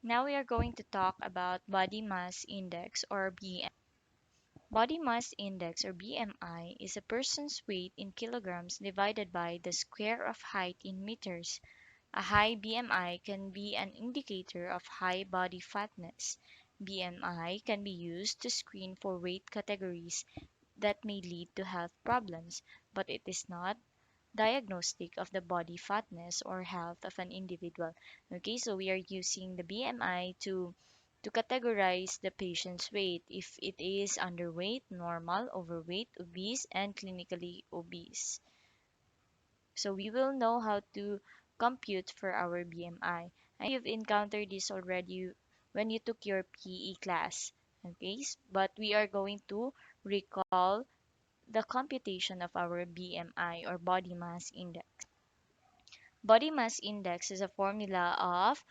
Now we are going to talk about body mass index or BMI. Body mass index or BMI is a person's weight in kilograms divided by the square of height in meters. A high BMI can be an indicator of high body fatness. BMI can be used to screen for weight categories that may lead to health problems, but it is not diagnostic of the body fatness or health of an individual. Okay, so we are using the BMI to categorize the patient's weight if it is underweight, normal, overweight, obese, and clinically obese. So we will know how to compute for our BMI. And you've encountered this already when you took your PE class. Okay, but we are going to recall the computation of our BMI or body mass index. Body mass index is a formula of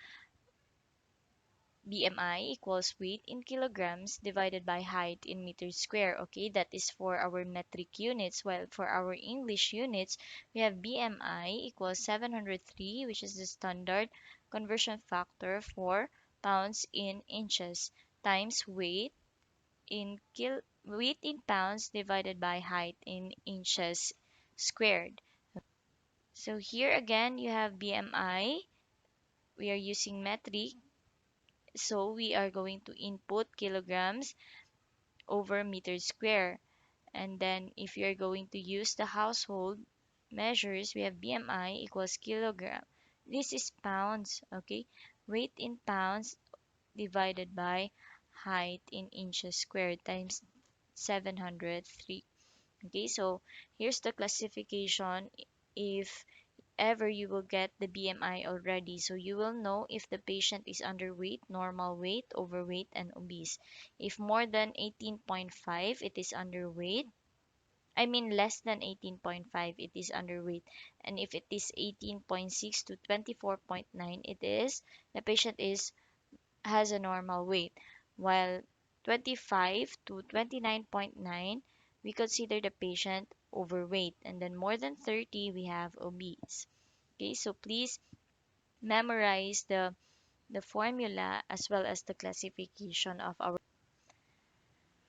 BMI equals weight in kilograms divided by height in meters square. Okay, that is for our metric units. While for our English units, we have BMI equals 703, which is the standard conversion factor for pounds in inches, times weight in pounds divided by height in inches squared. So here again, you have BMI. We are using metric, so we are going to input kilograms over meters square. And then if you're going to use the household measures, we have BMI equals kilogram. This is pounds, okay? Weight in pounds divided by height in inches squared times 703. Okay, so here's the classification if ever you will get the BMI already. So you will know if the patient is underweight, normal weight, overweight, and obese. If more than 18.5, it is underweight. I mean less than 18.5, it is underweight. And if it is 18.6 to 24.9, it is the patient is has a normal weight. While 25 to 29.9, we consider the patient overweight. And then more than 30, we have obese. Okay, so please memorize the formula as well as the classification of our.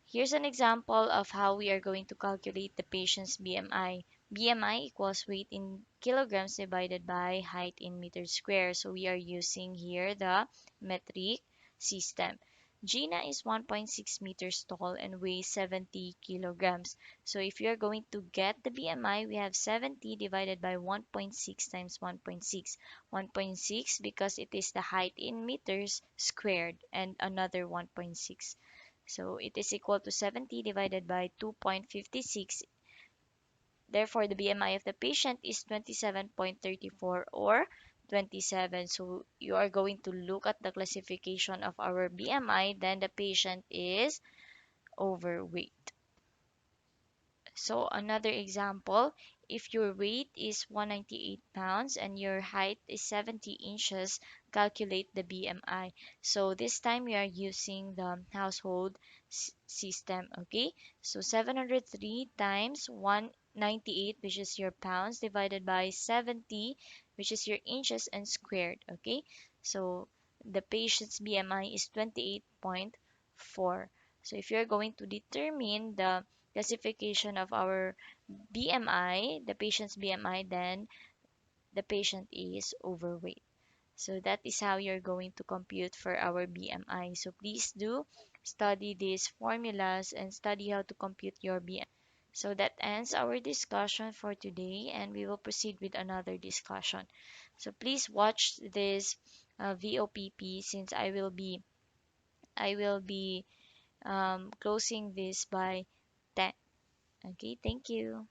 Here's an example of how we are going to calculate the patient's BMI. BMI equals weight in kilograms divided by height in meters square. So we are using here the metric system. Gina is 1.6 meters tall and weighs 70 kilograms. So if you're going to get the BMI, we have 70 divided by 1.6 times 1.6. 1.6 because it is the height in meters squared and another 1.6. So it is equal to 70 divided by 2.56. Therefore, the BMI of the patient is 27.34 or 27. So you are going to look at the classification of our BMI, then the patient is overweight. So another example, if your weight is 198 pounds and your height is 70 inches, calculate the BMI. So this time we are using the household system, okay? So 703 times 198, which is your pounds, divided by 70, which is your inches, and squared, okay? So the patient's BMI is 28.4. So if you're going to determine the classification of our BMI, the patient's BMI, then the patient is overweight. So that is how you're going to compute for our BMI. So please do study these formulas and study how to compute your BMI. So that ends our discussion for today, and we will proceed with another discussion. So please watch this VOPP since I will be closing this by 10. Okay, thank you.